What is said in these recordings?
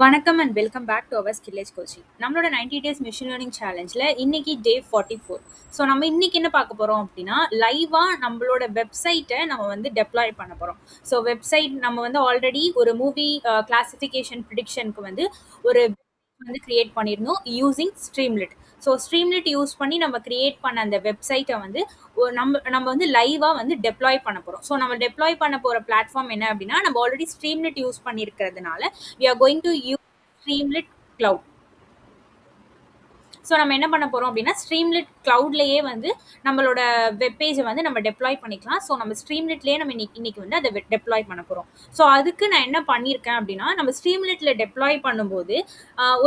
வணக்கம் and welcome back to our Skillage coaching. நம்மளோட 90 days machine learning சேலஞ்சில் இன்னைக்கு டே 44. So நம்ம இன்னைக்கு என்ன பார்க்க போகிறோம் அப்படின்னா, லைவாக நம்மளோட வெப்சைட்டை நம்ம வந்து டெப்ளாய் பண்ண போகிறோம். ஸோ வெப்சைட் நம்ம வந்து ஆல்ரெடி ஒரு மூவி கிளாசிஃபிகேஷன் ப்ரிடிக்ஷனுக்கு வந்து ஒரு வந்து கிரியேட் பண்ணியிருந்தோம் using Streamlit. So Streamlit use பண்ணி நம்ம கிரியேட் பண்ண அந்த வெப்சைட்டை வந்து நம்ம நம்ம வந்து லைவாக வந்து டெப்ளாய் பண்ண போகிறோம். ஸோ நம்ம டெப்ளாய் பண்ண போகிற பிளாட்ஃபார்ம் என்ன அப்படின்னா, நம்ம ஆல்ரெடி ஸ்ட்ரீம்லிட் யூஸ் பண்ணியிருக்கிறதுனால we are going to use Streamlit Cloud. So நம்ம என்ன பண்ண போகிறோம் அப்படின்னா, ஸ்ட்ரீம்லிட் க்ளவுட்லேயே வந்து நம்மளோட வெப்பேஜை வந்து நம்ம டெப்ளாய் பண்ணிக்கலாம். ஸோ நம்ம ஸ்ட்ரீம்லிட்லேயே நம்ம இன்னைக்கு வந்து அதை டெப்ளாய் பண்ண போகிறோம். ஸோ அதுக்கு நான் என்ன பண்ணியிருக்கேன் அப்படின்னா, நம்ம ஸ்ட்ரீம்லிட்டில் டெப்ளாய் பண்ணும்போது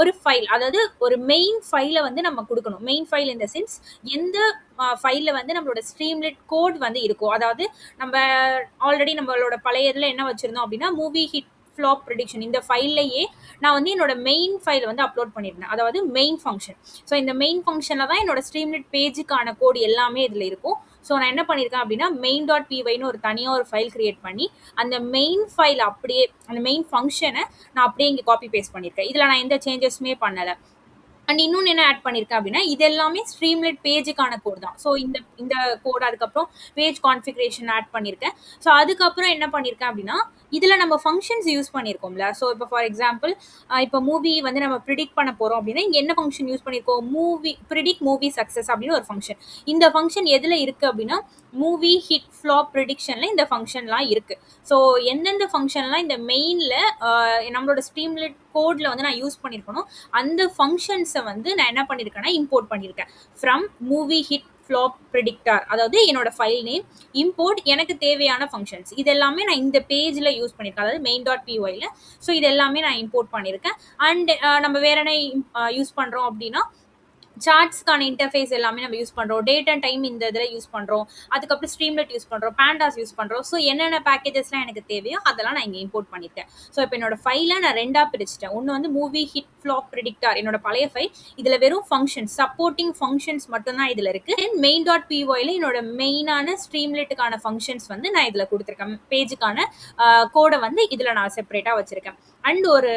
ஒரு ஃபைல், அதாவது ஒரு மெயின் ஃபைலை வந்து நம்ம கொடுக்கணும். மெயின் ஃபைல் இந்த சென்ஸ் எந்த ஃபைலில் வந்து நம்மளோட ஸ்ட்ரீம்லிட் கோட் வந்து இருக்கும். அதாவது நம்ம ஆல்ரெடி நம்மளோட பழைய இதில் என்ன வச்சுருந்தோம் அப்படின்னா, மூவி ஹிட் ஃப்ளாப் ப்ரிடிக்ஷன் இந்த ஃபைல்லையே நான் வந்து என்னோட மெயின் ஃபைல் வந்து அப்லோட் பண்ணியிருந்தேன். அதாவது மெயின் ஃபங்க்ஷன். ஸோ இந்த மெயின் ஃபங்க்ஷனில் தான் என்னோட ஸ்ட்ரீம்லிட் பேஜுக்கான கோட் எல்லாமே இதில் இருக்கும். ஸோ நான் என்ன பண்ணியிருக்கேன் அப்படின்னா, main.py ஒரு தனியாக ஒரு ஃபைல் கிரியேட் பண்ணி அந்த மெயின் ஃபைல் அப்படியே அந்த மெயின் ஃபங்க்ஷனை நான் அப்படியே இங்கே காப்பி பேஸ்ட் பண்ணியிருக்கேன். இதில் நான் எந்த சேஞ்சஸுமே பண்ணலை. அண்ட் இன்னொன்று என்ன ஆட் பண்ணியிருக்கேன் அப்படின்னா, இது எல்லாமே ஸ்ட்ரீம்லிட் பேஜுக்கான கோட் தான். ஸோ இந்த கோட் அதுக்கப்புறம் பேஜ் கான்ஃபிகரேஷன் ஆட் பண்ணியிருக்கேன். ஸோ அதுக்கப்புறம் என்ன பண்ணியிருக்கேன் அப்படின்னா, இதில் நம்ம ஃபங்க்ஷன்ஸ் யூஸ் பண்ணியிருக்கோம்ல. ஸோ இப்போ ஃபார் எக்ஸாம்பிள் இப்போ மூவி வந்து நம்ம ப்ரிடிக்ட் பண்ண போகிறோம் அப்படின்னா, இங்கே என்ன ஃபங்க்ஷன் யூஸ் பண்ணியிருக்கோம், மூவி சக்ஸஸ் அப்படின்னு ஒரு ஃபங்க்ஷன். இந்த ஃபங்க்ஷன் எதில் இருக்குது அப்படின்னா, மூவி ஹிட் ஃப்ளாப் ப்ரிடிக்ஷனில் இந்த ஃபங்க்ஷன்லாம் இருக்குது. ஸோ எந்தெந்த ஃபங்க்ஷன்லாம் இந்த மெயினில் நம்மளோட ஸ்ட்ரீம்லிட் கோடில் வந்து நான் யூஸ் பண்ணியிருக்கணும், அந்த ஃபங்க்ஷன்ஸை வந்து நான் என்ன பண்ணியிருக்கேன்னா இம்போர்ட் பண்ணியிருக்கேன் ஃப்ரம் மூவி ஹிட் ஃப்ளாப் ப்ரிடிக்டார். அதாவது என்னோட ஃபைல் நேம் இம்போர்ட் எனக்கு தேவையான ஃபங்க்ஷன்ஸ் இது எல்லாமே நான் இந்த பேஜில் யூஸ் பண்ணியிருக்கேன், அதாவது main.pyல. ஸோ இது எல்லாமே நான் இம்போர்ட் பண்ணியிருக்கேன். அண்ட் நம்ம வேற என்ன யூஸ் பண்ணுறோம் அப்படின்னா, சார்ட்ஸ்க்கான இன்டர்ஃபேஸ் எல்லாமே நம்ம யூஸ் பண்ணுறோம். டேட் அண்ட் டைம் இந்த இதில் யூஸ் பண்ணுறோம். அதுக்கப்புறம் ஸ்ட்ரீம்லிட் யூஸ் பண்ணுறோம், பேண்டாஸ் யூஸ் பண்ணுறோம். ஸோ என்னென்ன பேக்கேஜஸ்லாம் எனக்கு தேவையோ அதெல்லாம் நான் இங்கே இம்போர்ட் பண்ணியிருக்கேன். ஸோ இப்போ என்னோட ஃபைலை நான் ரெண்டாக பிரிச்சிட்டேன். ஒன்று வந்து மூவி ஹிட் ஃப்ளாப் ப்ரிடிக்டார் என்னோட பழைய ஃபைல். இதில் வெறும் ஃபங்க்ஷன்ஸ், சப்போர்ட்டிங் ஃபங்க்ஷன்ஸ் மட்டும்தான் இதில் இருக்குது. main.pyல என்னோட மெயினான ஸ்ட்ரீம்லிட்டுக்கான ஃபங்க்ஷன்ஸ் வந்து நான் இதில் கொடுத்துருக்கேன். பேஜுக்கான கோடை வந்து இதில் நான் செப்பரேட்டாக வச்சுருக்கேன். அண்ட் ஒரு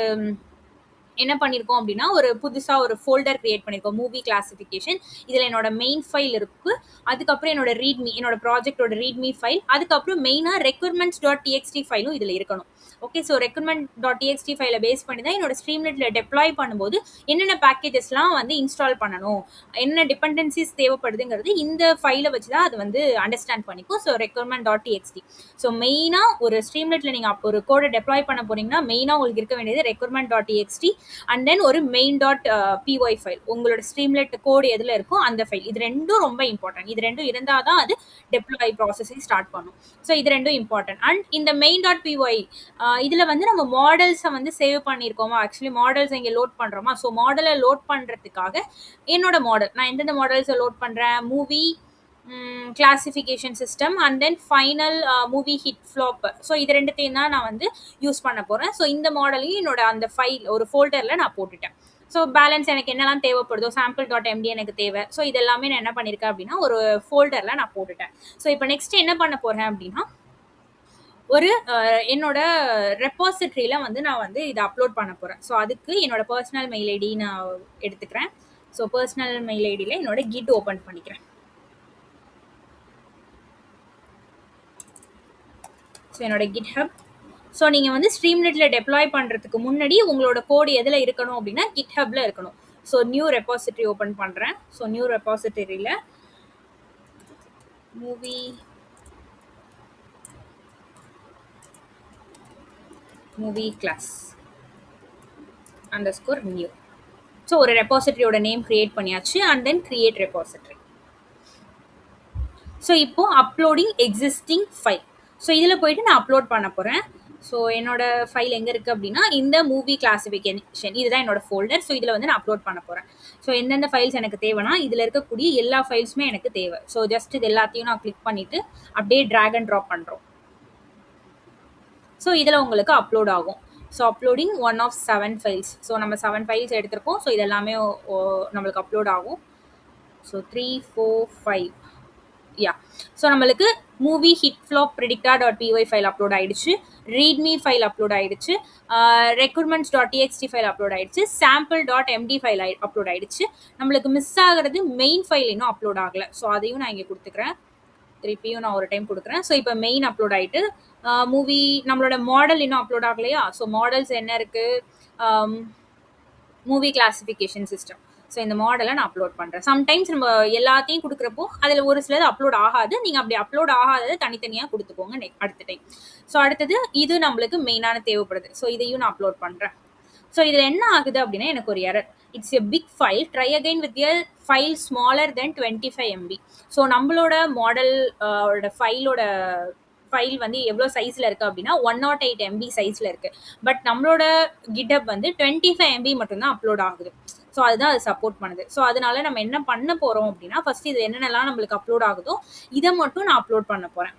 என்ன பண்ணியிருக்கோம் அப்படின்னா, ஒரு புதுசாக ஒரு ஃபோல்டர் கிரியேட் பண்ணியிருக்கோம், மூவி கிளாசிஃபிகேஷன். இதில் என்னோட மெயின் ஃபைல் இருக்குது. அதுக்கப்புறம் என்னோட ரீட்மி, என்னோட ப்ராஜெக்டோட ரீட்மி ஃபைல். அதுக்கப்புறம் மெயினாக requirements.txt ஃபைலும் இதில் இருக்கணும். ஓகே, ஸோ requirement.txt ஃபைலை பேஸ் பண்ணி தான் என்னோட ஸ்ட்ரீம்லிட்டில் டெப்ளாய் பண்ணும்போது என்னென்ன பேக்கேஜஸ்லாம் வந்து இன்ஸ்டால் பண்ணணும், என்ன டிபெண்டன்சிஸ் தேவைப்படுதுங்கிறது இந்த ஃபைலை வச்சு தான் அது வந்து அண்டர்ஸ்டாண்ட் பண்ணிக்கும். So requirement.txt. ஸோ மெயினாக ஒரு ஸ்ட்ரீம்லிட்டில் நீங்கள் ஒரு கோடை டெப்ளாய் பண்ண போறீங்கன்னா, மெயினாக உங்களுக்கு இருக்க வேண்டியது requirement.txt அண்ட் தென் ஒரு main.py ஃபைல். உங்களோட ஸ்ட்ரீம்லிட் கோடு எதில் இருக்கும் அந்த ஃபைல். இது ரெண்டும் ரொம்ப இம்பார்ட்டன்ட். இது ரெண்டும் இருந்தால் தான் அது டெப்ளாய் ப்ராசஸிங் ஸ்டார்ட் பண்ணும். ஸோ இது ரெண்டும் இம்பார்ட்டன்ட். அண்ட் இந்த main.py இதில் வந்து நம்ம மாடல்ஸை வந்து சேவ் பண்ணியிருக்கோமா, ஆக்சுவலி மாடல்ஸ் இங்கே லோட் பண்ணுறோமா. ஸோ மாடலை லோட் பண்ணுறதுக்காக என்னோட மாடல் நான் எந்தெந்த மாடல்ஸை லோட் பண்ணுறேன், movie classification system and then final movie hit flop. So இது ரெண்டுத்தையும் தான் நான் வந்து யூஸ் பண்ண போகிறேன். ஸோ இந்த மாடலையும் என்னோட அந்த ஃபைல் ஒரு ஃபோல்டரில் நான் போட்டுட்டேன். ஸோ பேலன்ஸ் எனக்கு என்னெல்லாம் தேவைப்படுதோ, sample.md எனக்கு தேவை. ஸோ இது எல்லாமே நான் என்ன பண்ணியிருக்கேன் அப்படின்னா, ஒரு ஃபோல்டரில் நான் போட்டுட்டேன். ஸோ இப்போ நெக்ஸ்ட் என்ன பண்ண போகிறேன் அப்படின்னா, ஒரு என்னோட ரெப்பாசிட்ரியில் வந்து நான் வந்து இதை அப்லோட் பண்ண போகிறேன். ஸோ அதுக்கு என்னோட பர்சனல் மெயில் ஐடி நான் எடுத்துக்கிறேன். ஸோ பர்சனல் மெயில் ஐடியில் என்னோட கிட் ஓப்பன் பண்ணிக்கிறேன். ஸோ என்னோட GitHub. ஸோ நீங்கள் வந்து ஸ்ட்ரீம்லிட்டில் டெப்ளாய் பண்ணுறதுக்கு முன்னாடி உங்களோட கோடு எதில் இருக்கணும் அப்படின்னா GitHubல இருக்கணும். ஸோ நியூ ரெப்பாசிட்டரி ஓப்பன் பண்ணுறேன். ஸோ நியூ ரெப்பாசிட்டரியில் movie class underscore new. So ஒரு ரெப்பாசிட்டரியோட நேம் கிரியேட் பண்ணியாச்சு. And then create repository. So இப்போ அப்லோடிங் எக்ஸிஸ்டிங் ஃபைல். ஸோ இதில் போயிட்டு நான் அப்லோட் பண்ண போகிறேன். ஸோ என்னோட ஃபைல் எங்கே இருக்குது அப்படின்னா, இந்த மூவி கிளாசிஃபிகேஷன் இதுதான் என்னோட ஃபோல்டர். ஸோ இதில் வந்து நான் அப்லோட் பண்ண போகிறேன். ஸோ எந்தெந்த ஃபைல்ஸ் எனக்கு தேவைன்னா, இதில் இருக்கக்கூடிய எல்லா ஃபைல்ஸுமே எனக்கு தேவை. ஸோ ஜஸ்ட் இது எல்லாத்தையும் நான் கிளிக் பண்ணிவிட்டு அப்படியே ட்ராக் அண்ட் ட்ராப் பண்ணுறோம். ஸோ இதில் உங்களுக்கு அப்லோட் ஆகும். So uploading 1 of 7 files. So நம்ம 7 ஃபைல்ஸ் எடுத்திருக்கோம். ஸோ இது எல்லாமே நம்மளுக்கு அப்லோட் ஆகும். So 3, 4, 5 yeah. ஸோ நம்மளுக்கு movie hit flop predictor dot PY file upload ஆயிடுச்சு, ரீட்மி ஃபைல் அப்லோட் ஆயிடுச்சு, requirements dot TXT file upload ஆயிடுச்சு, sample dot MD file upload ஆயிடுச்சு. நம்மளுக்கு மிஸ் ஆகிறது மெயின் ஃபைல் இன்னும் அப்லோட் ஆகலை. ஸோ அதையும் நான் இங்கே கொடுத்துக்கிறேன், திருப்பியும் நான் ஒரு டைம் கொடுக்குறேன். ஸோ இப்போ மெயின் அப்லோட் ஆகிட்டு மூவி நம்மளோட மாடல் இன்னும் அப்லோட் ஆகலையா. ஸோ மாடல்ஸ் என்ன இருக்குது, மூவி கிளாசிஃபிகேஷன் சிஸ்டம். ஸோ இந்த மாடலை நான் அப்லோட் பண்ணுறேன். சம்டைம்ஸ் நம்ம எல்லாத்தையும் கொடுக்குறப்போ அதில் ஒரு சிலது அப்லோட் ஆகாது. நீங்கள் அப்படி அப்லோட் ஆகாதது தனித்தனியாக கொடுத்துக்கோங்க அடுத்த டைம். ஸோ அடுத்தது இது நம்மளுக்கு மெயினான தேவைப்படுது. ஸோ இதையும் நான் அப்லோட் பண்ணுறேன். ஸோ இதில் என்ன ஆகுது அப்படின்னா எனக்கு ஒரு error, it's a big file, try again with a file smaller than 25 MB. So நம்மளோட மாடல் ஃபைல் வந்து எவ்வளோ சைஸில் இருக்குது அப்படின்னா 108 MB சைஸில் இருக்குது. பட் நம்மளோட கிட்டப் வந்து 25 MB மட்டும்தான் அப்லோட் ஆகுது. ஸோ அதுதான் அது சப்போர்ட் பண்ணுது. ஸோ அதனால நம்ம என்ன பண்ண போகிறோம் அப்படின்னா, ஃபர்ஸ்ட் இது என்னென்னலாம் நம்மளுக்கு அப்லோட் ஆகுதோ இதை மட்டும் நான் அப்லோட் பண்ண போகிறேன்.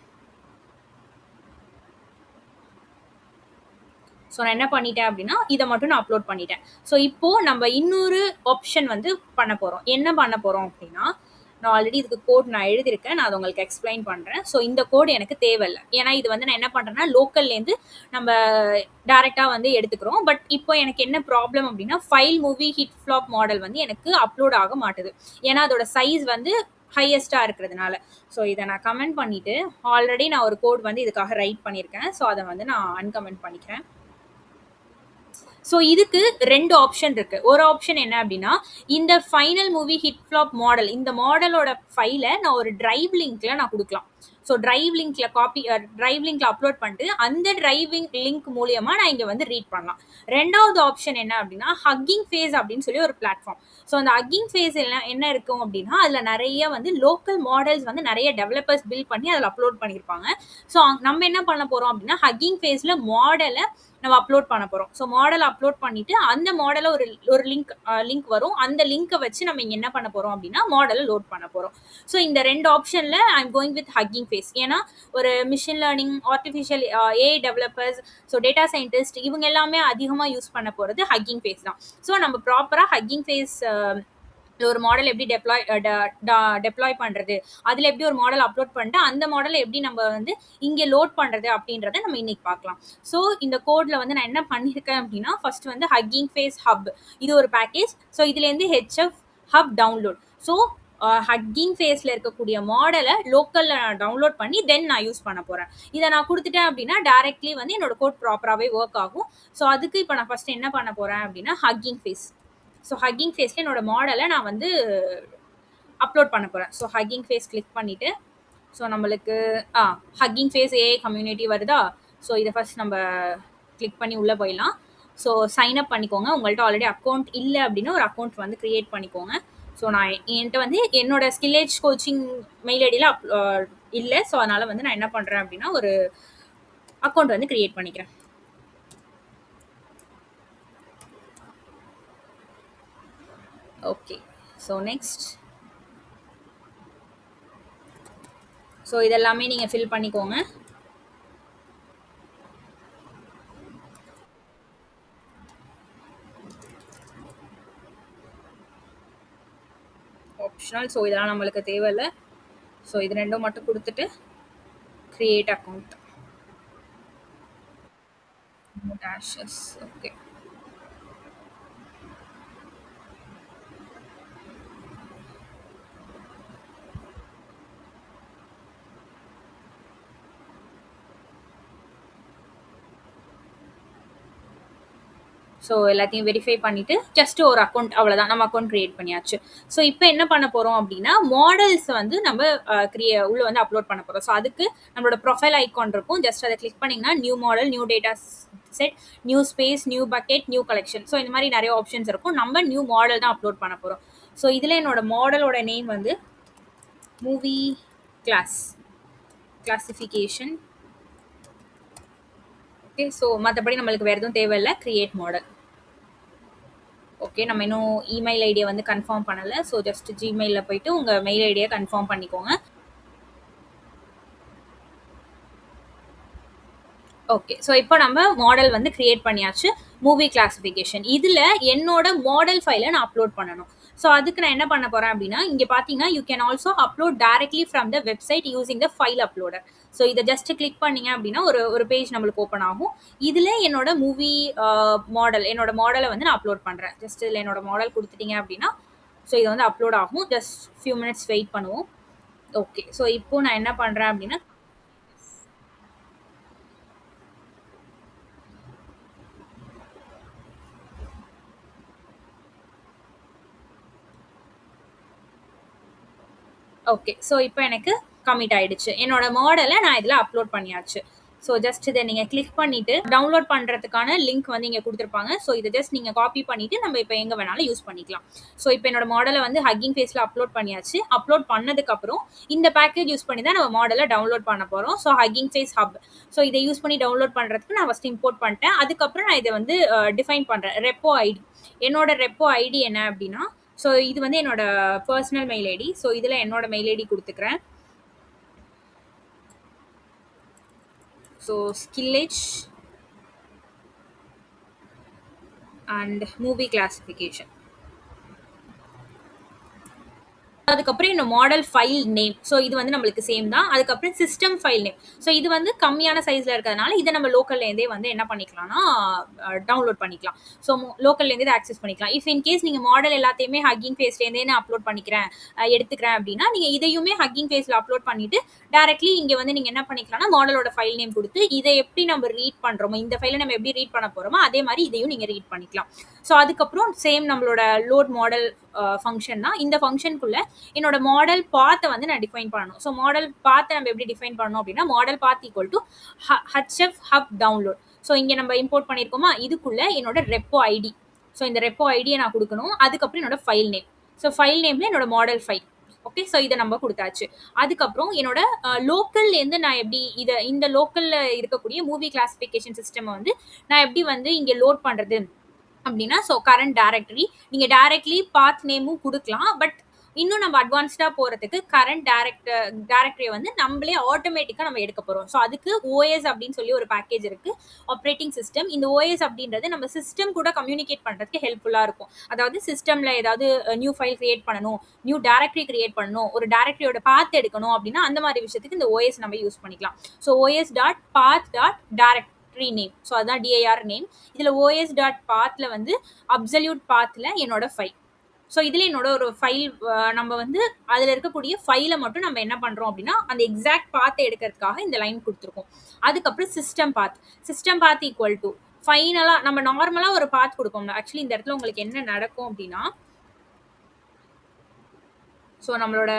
ஸோ நான் என்ன பண்ணிட்டேன் அப்படின்னா இதை மட்டும் நான் அப்லோட் பண்ணிட்டேன். ஸோ இப்போது நம்ம இன்னொரு ஆப்ஷன் வந்து பண்ண போகிறோம். என்ன பண்ண போகிறோம் அப்படின்னா, நான் ஆல்ரெடி இதுக்கு கோட் நான் எழுதியிருக்கேன், நான் அதை உங்களுக்கு எக்ஸ்பிளைன் பண்ணுறேன். ஸோ இந்த கோடு எனக்கு தேவையில்லை, ஏன்னா இது வந்து நான் என்ன பண்ணுறேன்னா லோக்கல்லேருந்து நம்ம டேரெக்டாக வந்து எடுத்துக்கிறோம். பட் இப்போ எனக்கு என்ன ப்ராப்ளம் அப்படின்னா, file movie hit flop model வந்து எனக்கு அப்லோட் ஆக மாட்டுது, ஏன்னா அதோட சைஸ் வந்து ஹையஸ்ட்டாக இருக்கிறதுனால. ஸோ இதை நான் கமெண்ட் பண்ணிவிட்டு, ஆல்ரெடி நான் ஒரு கோட் வந்து இதுக்காக ரைட் பண்ணியிருக்கேன். ஸோ அதை வந்து நான் அன்கமெண்ட் பண்ணிக்கிறேன். ஸோ இதுக்கு 2 ஆப்ஷன் இருக்குது. ஒரு ஆப்ஷன் என்ன அப்படின்னா, இந்த final movie hit flop model, இந்த மாடலோட ஃபைலை நான் ஒரு டிரைவ் லிங்க்ல நான் கொடுக்கலாம். ஸோ டிரைவ் லிங்க்ல அப்லோட் பண்ணிட்டு அந்த டிரைவிங் லிங்க் மூலியமா நான் இங்கே வந்து ரீட் பண்ணலாம். ரெண்டாவது ஆப்ஷன் என்ன அப்படின்னா, ஹக்கிங் ஃபேஸ் அப்படின்னு சொல்லி ஒரு பிளாட்ஃபார்ம். ஸோ அந்த ஹக்கிங் ஃபேஸ் என்ன இருக்கும் அப்படின்னா, அதில் நிறைய வந்து லோக்கல் மாடல்ஸ் வந்து நிறைய டெவலப்பர்ஸ் பில்ட் பண்ணி அதில் அப்லோட் பண்ணியிருப்பாங்க. ஸோ நம்ம என்ன பண்ண போகிறோம் அப்படின்னா, ஹக்கிங் ஃபேஸில் மாடலை நம்ம அப்லோட் பண்ண போகிறோம். ஸோ மாடல் அப்லோட் பண்ணிட்டு அந்த மாடலை ஒரு லிங்க் வரும், அந்த லிங்கை வச்சு நம்ம இங்கே என்ன பண்ண போகிறோம் அப்படின்னா மாடலை லோட் பண்ண போகிறோம். ஸோ இந்த 2 ஆப்ஷனில் I am going with Hugging Face. ஏன்னா ஒரு machine learning, artificial AI developers, so data scientist, இவங்க எல்லாமே அதிகமாக யூஸ் பண்ண போகிறது ஹக்கிங் ஃபேஸ் தான். ஸோ நம்ம ப்ராப்பராக ஹக்கிங் ஃபேஸ் ஒரு மாடல் எப்படி டெப்ளாய் பண்ணுறது, அதில் எப்படி ஒரு மாடல் அப்லோட் பண்ணிட்டு அந்த மாடலை எப்படி நம்ம வந்து இங்கே லோட் பண்ணுறது அப்படின்றத நம்ம இன்னைக்கு பார்க்கலாம். ஸோ இந்த கோடில் வந்து நான் என்ன பண்ணியிருக்கேன் அப்படின்னா, ஃபர்ஸ்ட் வந்து ஹக்கிங் ஃபேஸ் ஹப், இது ஒரு பேக்கேஜ். ஸோ இதுலேருந்து HF hub download. So hugging ஃபேஸில் இருக்கக்கூடிய மாடலை லோக்கலில் நான் டவுன்லோட் பண்ணி தென் நான் யூஸ் பண்ண போகிறேன். இதை நான் கொடுத்துட்டேன் அப்படின்னா டேரெக்ட்லி வந்து என்னோட கோட் ப்ராப்பராகவே ஒர்க் ஆகும். ஸோ அதுக்கு இப்போ நான் ஃபஸ்ட் என்ன பண்ண போகிறேன் அப்படின்னா, ஹக்கிங் ஃபேஸ். ஸோ ஹக்கிங் ஃபேஸில் என்னோட மாடலை நான் வந்து அப்லோட் பண்ண போகிறேன். ஸோ ஹக்கிங் ஃபேஸ் கிளிக் பண்ணிவிட்டு, ஸோ நம்மளுக்கு ஹக்கிங் ஃபேஸ் ஏஐ கம்யூனிட்டி வருதா. ஸோ இதை ஃபஸ்ட் நம்ம கிளிக் பண்ணி உள்ளே போயிடலாம். ஸோ சைன் அப் பண்ணிக்கோங்க. உங்கள்கிட்ட ஆல்ரெடி அக்கௌண்ட் இல்லை அப்படின்னா ஒரு அக்கௌண்ட் வந்து க்ரியேட் பண்ணிக்கோங்க. ஸோ நான் என்கிட்ட வந்து என்னோட ஸ்கில்லேஜ் கோச்சிங் மெயில் ஐடியில் இல்லை. ஸோ அதனால் வந்து நான் என்ன பண்ணுறேன் அப்படின்னா ஒரு அக்கௌண்ட் வந்து க்ரியேட் பண்ணிக்கிறேன். ஓகே, ஸோ நெக்ஸ்ட், ஸோ இதெல்லாமே நீங்கள் ஃபில் பண்ணிக்கோங்க. ஆப்ஷனல். ஸோ இதெல்லாம் நம்மளுக்கு தேவையில்லை. ஸோ இது 2 மட்டும் கொடுத்துட்டு கிரியேட் அக்கௌண்ட். டேஷஸ். ஓகே, ஸோ எல்லாத்தையும் வெரிஃபை பண்ணிவிட்டு ஜஸ்ட் ஒரு அக்கௌண்ட், அவ்வளோதான், நம்ம அக்கௌண்ட் க்ரியேட் பண்ணியாச்சு. ஸோ இப்போ என்ன பண்ண போகிறோம் அப்படின்னா, மாடல்ஸ் வந்து நம்ம உள்ளே வந்து அப்லோட் பண்ண போகிறோம். ஸோ அதுக்கு நம்மளோட ப்ரொஃபைல் ஐக்கான் இருக்கும், ஜஸ்ட் அதை கிளிக் பண்ணிங்கன்னா new model, new data set, new space, new bucket, new collection, so இந்த மாதிரி நிறைய ஆப்ஷன்ஸ் இருக்கும். நம்ம நியூ மாடல் தான் அப்லோட் பண்ண போகிறோம். ஸோ இதில் என்னோட மாடலோட நேம் வந்து மூவி கிளாசிஃபிகேஷன். ஓகே, ஸோ மற்றபடி நம்மளுக்கு வேறு எதுவும் தேவையில்லை. Create model. ஓகே, நம்ம இன்னும் இமெயில் ஐடியை வந்து கன்ஃபார்ம் பண்ணலை. ஸோ ஜஸ்ட் ஜிமெயிலில் போயிட்டு உங்கள் மெயில் ஐடியை கன்ஃபார்ம் பண்ணிக்கோங்க. ஓகே, ஸோ இப்போ நம்ம மாடல் வந்து கிரியேட் பண்ணியாச்சு, மூவி கிளாசிஃபிகேஷன். இதில் என்னோட மாடல் ஃபைலை நான் அப்லோட் பண்ணணும். ஸோ அதுக்கு நான் என்ன பண்ண போறேன் அப்படின்னா, இங்க பார்த்தீங்கன்னா you can also upload directly from the website using the file uploader. So இதை ஜஸ்ட் கிளிக் பண்ணீங்க அப்படின்னா ஒரு ஒரு பேஜ் நம்மளுக்கு ஓப்பன் ஆகும். இதுல என்னோட மூவி மாடல், என்னோட மாடலை வந்து நான் அப்லோட் பண்றேன். ஜஸ்ட் இதில் என்னோட மாடல் கொடுத்துட்டீங்க அப்படின்னா ஸோ இது வந்து அப்லோட் ஆகும். ஜஸ்ட் ஃபியூ மினிட்ஸ் வெயிட் பண்ணுவோம். ஓகே, ஸோ இப்போ நான் என்ன பண்றேன் அப்படின்னா, ஓகே, ஸோ இப்போ எனக்கு கமிட் ஆயிடுச்சு. என்னோட மாடலை நான் இதில் அப்லோட் பண்ணியாச்சு. ஸோ ஜஸ்ட் இதை நீங்கள் கிளிக் பண்ணிட்டு டவுன்லோட் பண்ணுறதுக்கான லிங்க் வந்து இங்கே கொடுத்துருப்பாங்க. ஸோ இதை ஜஸ்ட் நீங்கள் காப்பி பண்ணிட்டு நம்ம இப்போ எங்கே வேணாலும் யூஸ் பண்ணிக்கலாம். ஸோ இப்போ என்னோட மாடலை வந்து ஹக்கிங் ஃபேஸில் அப்லோட் பண்ணியாச்சு. அப்லோட் பண்ணதுக்கப்புறம் இந்த பேக்கேஜ் யூஸ் பண்ணி தான் நம்ம மாடலை டவுன்லோட் பண்ண போகிறோம். So Hugging Face hub, so இதை யூஸ் பண்ணி டவுன்லோட் பண்ணுறதுக்கு நான் ஃபஸ்ட் இம்போர்ட் பண்ணிட்டேன். அதுக்கப்புறம் நான் இதை வந்து டிஃபைன் பண்ணுறேன். ரெப்போ ஐடி, என்னோட ரெப்போ ஐடி என்ன அப்படின்னா, ஸோ இது வந்து என்னோட பர்சனல் மெயில் ஐடி. ஸோ இதில் என்னோட மெயில் ஐடி கொடுத்துக்கிறேன். So Skillage and movie classification. அதுக்கப்புறம் இந்த மாடல் ஃபைல் நேம், ஸோ இது வந்து நம்மளுக்கு சேம் தான். அதுக்கப்புறம் சிஸ்டம் ஃபைல் நேம், ஸோ இது வந்து கம்மியான சைஸில் இருக்கிறதுனால இதை நம்ம லோக்கல்லேருந்தே வந்து என்ன பண்ணிக்கலாம்னா டவுன்லோட் பண்ணிக்கலாம். ஸோ லோக்கல்லேருந்தே இதை ஆக்சஸ் பண்ணிக்கலாம். இஃப் இன்கேஸ் நீங்கள் மாடல் எல்லாத்தையுமே ஹக்கிங் ஃபேஸ்லேருந்தே நான் அப்லோட் பண்ணிக்கிறேன், எடுத்துக்கிறேன் அப்படின்னா நீங்கள் இதையுமே ஹக்கிங் ஃபேஸில் அப்லோட் பண்ணிவிட்டு டேரெக்ட்லி இங்கே வந்து நீங்கள் என்ன பண்ணிக்கலாம்னா மாடலோட ஃபைல் நேம் கொடுத்து இதை எப்படி நம்ம ரீட் பண்ணுறோமோ, இந்த ஃபைலை நம்ம எப்படி ரீட் பண்ண போகிறோமோ அதே மாதிரி இதையும் நீங்கள் ரீட் பண்ணிக்கலாம். ஸோ அதுக்கப்புறம் சேம் நம்மளோட லோட் மாடல் ஃபங்க்ஷன் தான். இந்த ஃபங்க்ஷனுக்குள்ள என்னோட மாடல் பாத்தை வந்து நான் டிஃபைன் பண்ணணும். ஸோ மாடல் பாத்தை நம்ம எப்படி டிஃபைன் பண்ணணும் அப்படின்னா, model path equal to HF hub download. So இங்கே நம்ம இம்போர்ட் பண்ணியிருக்கோமா, இதுக்குள்ள என்னோட ரெப்போ ஐடி, ஸோ இந்த ரெப்போ ஐடியை நான் கொடுக்கணும். அதுக்கப்புறம் என்னோட ஃபைல் நேம், ஸோ ஃபைல் நேம்ல என்னோட மாடல் ஃபைல். ஓகே, ஸோ இதை நம்ம கொடுத்தாச்சு. அதுக்கப்புறம் என்னோட லோக்கல்லேருந்து நான் எப்படி இதை இந்த லோக்கலில் இருக்கக்கூடிய மூவி கிளாசிஃபிகேஷன் சிஸ்டம் வந்து நான் எப்படி வந்து இங்கே லோட் பண்ணுறது அப்படின்னா, ஸோ கரண்ட் டைரக்டரி நீங்கள் டைரக்ட்லி பாத் நேமும் கொடுக்கலாம். பட் இன்னும் நம்ம அட்வான்ஸ்டாக போகிறதுக்கு கரண்ட் டைரக்டரியை வந்து நம்மளே ஆட்டோமேட்டிக்காக நம்ம எடுக்க போகிறோம். ஸோ அதுக்கு ஓஎஸ் அப்படின்னு சொல்லி ஒரு பேக்கேஜ் இருக்குது, ஆப்ரேட்டிங் சிஸ்டம். இந்த ஓஎஸ் அப்படின்றது நம்ம சிஸ்டம் கூட கம்யூனிகேட் பண்ணுறதுக்கு ஹெல்ப்ஃபுல்லாக இருக்கும். அதாவது சிஸ்டமில் ஏதாவது நியூ ஃபைல் கிரியேட் பண்ணணும், நியூ டைரக்டரி கிரியேட் பண்ணணும், ஒரு டைரக்டரியோட பாத் எடுக்கணும் அப்படின்னா அந்த மாதிரி விஷயத்துக்கு இந்த ஓஎஸ் நம்ம யூஸ் பண்ணிக்கலாம். So OS dot path dot direct name, so அதுதான் டிஐஆர் நேம். இதில் ஓஎஸ் டாட் பாத்ல வந்து அப்சல்யூட் பாத்ல என்னோட ஃபைல். ஸோ இதில் என்னோட ஒரு ஃபைல் நம்ம வந்து அதில் இருக்கக்கூடிய ஃபைலை மட்டும் நம்ம என்ன பண்ணுறோம் அப்படின்னா அந்த எக்ஸாக்ட் பாத்தை எடுக்கிறதுக்காக இந்த லைன் கொடுத்துருக்கோம். அதுக்கப்புறம் சிஸ்டம் பாத் ஈக்குவல் டு ஃபைனலாக நம்ம நார்மலாக ஒரு பாத் கொடுப்போம். ஆக்சுவலி இந்த இடத்துல உங்களுக்கு என்ன நடக்கும் அப்படின்னா, ஸோ நம்மளோட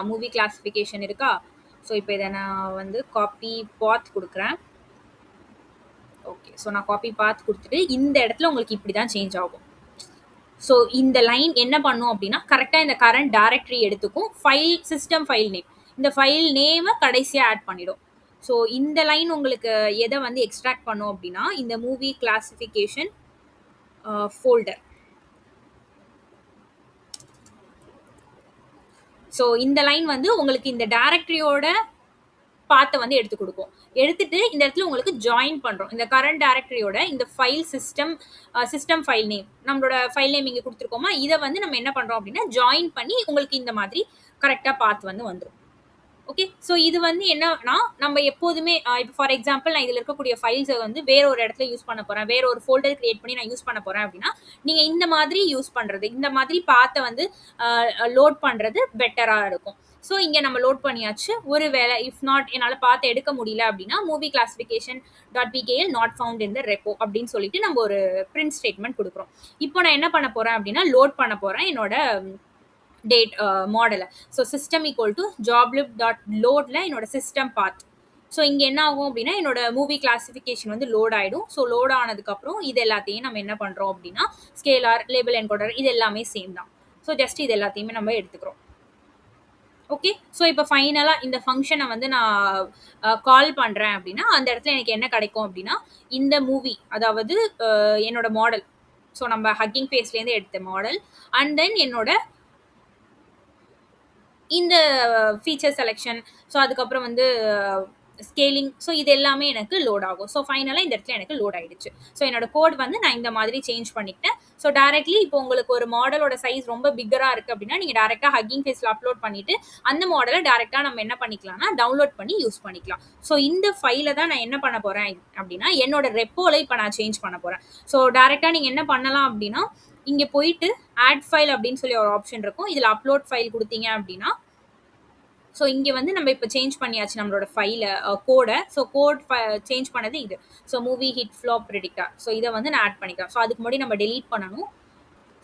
மூவி கிளாசிஃபிகேஷன் இருக்கா. ஸோ இப்போ இதை நான் வந்து காப்பி பாத் கொடுக்குறேன். ஓகே, ஸோ நான் காப்பி பாத் கொடுத்துட்டு இந்த இடத்துல உங்களுக்கு இப்படி தான் சேஞ்ச் ஆகும். ஸோ இந்த லைன் என்ன பண்ணும் அப்படின்னா கரெக்டாக இந்த கரண்ட் டைரக்டரி எடுத்துக்கும், ஃபைல் சிஸ்டம் ஃபைல் நேம், இந்த ஃபைல் நேமை கடைசியாக ஆட் பண்ணிடும். ஸோ இந்த லைன் உங்களுக்கு எதை வந்து எக்ஸ்ட்ராக்ட் பண்ணும் அப்படின்னா இந்த மூவி கிளாசிஃபிகேஷன் ஃபோல்டர். ஸோ இந்த லைன் வந்து உங்களுக்கு இந்த டைரக்டரியோட பாத்தை வந்து எடுத்து கொடுக்கும். எடுத்துட்டு இந்த இடத்துல உங்களுக்கு ஜாயின் பண்றோம். இந்த கரண்ட் டைரக்டரியோட இந்த ஃபைல் சிஸ்டம் ஃபைல் நேம், நம்மளோட ஃபைல் நேம் இங்கே கொடுத்துருக்கோமா, இதை வந்து நம்ம என்ன பண்றோம் அப்படின்னா ஜாயின் பண்ணி உங்களுக்கு இந்த மாதிரி கரெக்டாக பாத் வந்து வந்துடும். ஓகே, ஸோ இது வந்து என்னன்னா நம்ம எப்போதுமே இப்போ ஃபார் எக்ஸாம்பிள் நான் இதில் இருக்கக்கூடிய ஃபைல்ஸை வந்து வேற ஒரு இடத்துல யூஸ் பண்ண போகிறேன், வேற ஒரு ஃபோல்டர் கிரியேட் பண்ணி நான் யூஸ் பண்ண போகிறேன் அப்படின்னா நீங்கள் இந்த மாதிரி யூஸ் பண்ணுறது, இந்த மாதிரி பாத்தை வந்து லோட் பண்ணுறது பெட்டராக இருக்கும். ஸோ இங்கே நம்ம லோட் பண்ணியாச்சு. ஒரு வேளை இஃப் நாட் என்னால் பார்த்து எடுக்க முடியல அப்படின்னா movie classification dot PKL not found in the repo அப்படின்னு சொல்லிட்டு நம்ம ஒரு பிரிண்ட் ஸ்டேட்மெண்ட் கொடுக்குறோம். இப்போ நான் என்ன பண்ண போகிறேன் அப்படின்னா லோட் பண்ண போகிறேன் என்னோட டேட் மாடலை. So system equal to joblib dot லோடில் என்னோட சிஸ்டம் பாத். ஸோ இங்கே என்ன ஆகும் அப்படின்னா என்னோட மூவி கிளாசிஃபிகேஷன் வந்து லோட் ஆகிடும். ஸோ லோட் ஆனதுக்கப்புறம் இது எல்லாத்தையும் நம்ம என்ன பண்ணுறோம் அப்படின்னா ஸ்கேலார், லேபிள் என்கோடர் இது எல்லாமே சேம் தான். ஸோ ஜஸ்ட் இது எல்லாத்தையுமே நம்ம எடுத்துக்கிறோம். ஓகே, ஸோ இப்போ ஃபைனலாக இந்த ஃபங்க்ஷனை வந்து நான் கால் பண்ணுறேன் அப்படின்னா அந்த இடத்துல எனக்கு என்ன கிடைக்கும் அப்படின்னா இந்த மூவி, அதாவது என்னோட மாடல், ஸோ நம்ம ஹக்கிங் ஃபேஸ்லேருந்து எடுத்த மாடல் அண்ட் தென் என்னோட இந்த ஃபீச்சர் செலெக்ஷன், ஸோ அதுக்கப்புறம் வந்து ஸ்கேலிங், ஸோ இது எல்லாமே எனக்கு லோட் ஆகும். ஸோ ஃபைனலாக இந்த இடத்துல எனக்கு லோட் ஆயிடுச்சு. ஸோ என்னோட கோட் வந்து நான் இந்த மாதிரி சேஞ்ச் பண்ணிக்கிட்டேன். ஸோ டேரக்ட்லி இப்போ உங்களுக்கு ஒரு மாடலோட சைஸ் ரொம்ப பிக்கராக இருக்குது அப்படின்னா நீங்கள் டேரெக்டாக ஹக்கிங் ஃபேஸில் அப்லோட் பண்ணிட்டு அந்த மாடலை டேரெக்டாக நம்ம என்ன பண்ணிக்கலாம்னா டவுன்லோட் பண்ணி யூஸ் பண்ணிக்கலாம். ஸோ இந்த ஃபைலை தான் நான் என்ன பண்ண போகிறேன் அப்படின்னா என்னோட ரெப்போல இப்போ நான் சேஞ்ச் பண்ண போகிறேன். ஸோ டேரெக்டாக நீங்கள் என்ன பண்ணலாம் அப்படின்னா இங்கே போயிட்டு ஆட் ஃபைல் அப்படின்னு சொல்லி ஒரு ஆப்ஷன் இருக்கும். இதில் அப்லோட் ஃபைல் கொடுத்தீங்க அப்படின்னா ஸோ இங்கே வந்து நம்ம இப்போ சேஞ்ச் பண்ணியாச்சு நம்மளோட ஃபைலை கோடை. ஸோ கோட் சேஞ்ச் பண்ணது இது. So movie hit flop predictor. So இதை வந்து நான் ஆட் பண்ணிக்கிறேன். ஸோ அதுக்கு முன்னாடி நம்ம டெலீட் பண்ணணும்.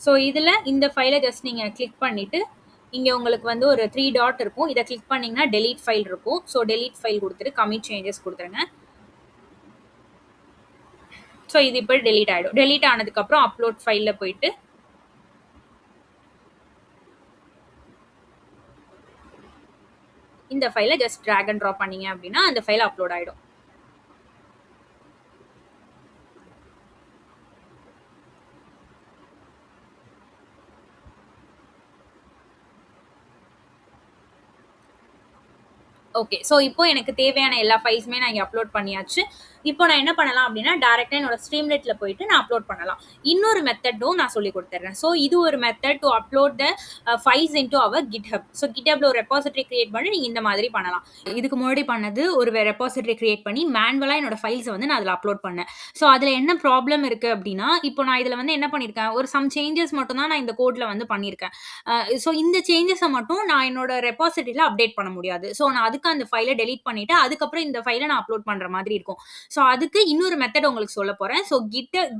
ஸோ இதில் இந்த ஃபைலை ஜஸ்ட் நீங்கள் கிளிக் பண்ணிவிட்டு இங்கே உங்களுக்கு வந்து ஒரு 3 டாட் இருக்கும். இதை கிளிக் பண்ணிங்கன்னா டெலீட் ஃபைல் இருக்கும். ஸோ டெலீட் ஃபைல் கொடுத்துட்டு கமிட் சேஞ்சஸ் கொடுத்துருங்க. ஸோ இது இப்போ டெலீட் ஆகிடும். டெலீட் ஆனதுக்கப்புறம் அப்லோட் ஃபைலில் போயிட்டு இந்த ஃபைலை ஜஸ்ட் ட்ராக் அண்ட் ட்ராப் பண்ணீங்க அப்படின்னா அந்த ஃபைல் அப்லோட் ஆகிடும். ஓகே. ஸோ இப்போ எனக்கு தேவையான எல்லா ஃபைல்ஸுமே நான் இங்கே அப்லோட் பண்ணியாச்சு. இப்போ நான் என்ன பண்ணலாம் அப்படின்னா டேரெக்டாக என்னோட ஸ்ட்ரீம்லெட்டில் போயிட்டு நான் அப்லோட் பண்ணலாம். இன்னொரு மெத்தடும் நான் சொல்லி கொடுத்துட்றேன். ஸோ இது ஒரு method to upload the files into our GitHub. So GitHubல ஒரு ரெபாசிட்டரி கிரியேட் பண்ணி நீங்கள் இந்த மாதிரி பண்ணலாம். இதுக்கு முன்னாடி பண்ணது ஒரு ரெபாசிட்டரி கிரியேட் பண்ணி மேனுவலாக என்னோட ஃபைல்ஸை வந்து நான் அதில் அப்லோட் பண்ணேன். ஸோ அதில் என்ன ப்ராப்ளம் இருக்குது அப்படின்னா இப்போ நான் இதில் வந்து என்ன பண்ணியிருக்கேன், ஒரு சம் சேஞ்சஸ் மட்டும் தான் நான் இந்த கோடில் வந்து பண்ணியிருக்கேன். ஸோ இந்த சேஞ்சஸை மட்டும் நான் என்னோட ரெபாசிட்டரியில் அப்டேட் பண்ண முடியாது. ஸோ நான் அதுக்கு அந்த ஃபைலை டெலீட் பண்ணிவிட்டு அதுக்கப்புறம் இந்த ஃபைலை நான் அப்லோட் பண்ணுற மாதிரி இருக்கும். ஸோ அதுக்கு இன்னொரு மெத்தட் உங்களுக்கு சொல்ல போகிறேன். ஸோ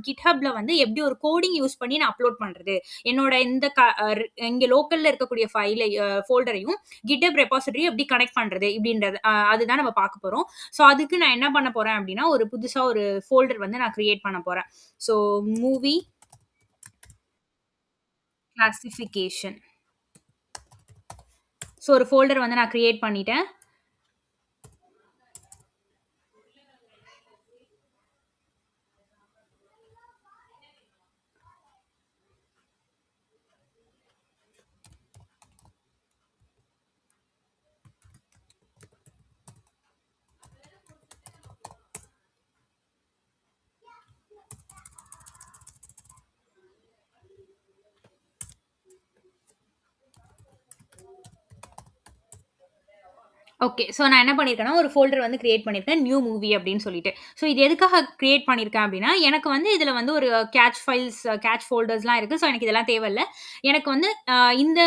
GitHubல வந்து எப்படி ஒரு கோடிங் யூஸ் பண்ணி நான் அப்லோட் பண்ணுறது, என்னோட இந்த இங்கே லோக்கலில் இருக்கக்கூடிய ஃபைலை ஃபோல்டரையும் GitHub ரெபாசிட்டரியும் எப்படி கனெக்ட் பண்ணுறது இப்படின்றது அதுதான் நம்ம பார்க்க போகிறோம். ஸோ அதுக்கு நான் என்ன பண்ண போகிறேன் அப்படின்னா ஒரு புதுசாக ஒரு ஃபோல்டர் வந்து நான் கிரியேட் பண்ண போகிறேன். So movie classification. ஸோ ஒரு ஃபோல்டர் வந்து நான் கிரியேட் பண்ணிட்டேன். ஓகே. ஸோ நான் என்ன பண்ணியிருக்கேன்னா ஒரு ஃபோல்டர் வந்து கிரியேட் பண்ணியிருக்கேன் நியூ மூவி அப்படின்னு சொல்லிட்டு. ஸோ இது எதுக்காக கிரியேட் பண்ணியிருக்கேன் அப்படின்னா எனக்கு வந்து இதில் வந்து ஒரு கேட்ச் ஃபைல்ஸ் கேட்ச் ஃபோல்டர்ஸ்லாம் இருக்குது. ஸோ எனக்கு இதெல்லாம் தேவையில்ல. எனக்கு வந்து இந்த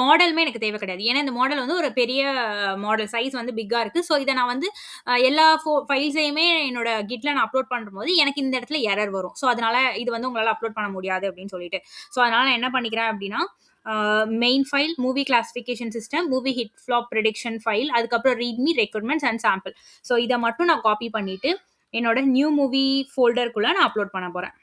மாடலுமே எனக்கு தேவை கிடையாது. ஏன்னா இந்த மாடல் வந்து ஒரு பெரிய மாடல் சைஸ் வந்து பிக்காக இருக்குது. ஸோ இதை நான் வந்து எல்லா ஃபைல்ஸையுமே என்னோட கிட்ல நான் அப்லோட் பண்ணும்போது எனக்கு இந்த இடத்துல எரர் வரும். ஸோ அதனால இது வந்து உங்களால் அப்லோட் பண்ண முடியாது அப்படின்னு சொல்லிட்டு. ஸோ அதனால நான் என்ன பண்ணிக்கிறேன் அப்படின்னா main file movie classification system movie hit flop prediction file அதுக்கப்புறம் readme requirements and sample. So இதை மட்டும் நான் காப்பி பண்ணிட்டு என்னோட நியூ மூவி ஃபோல்டருக்குள்ள நான் அப்லோட் பண்ண போகிறேன்.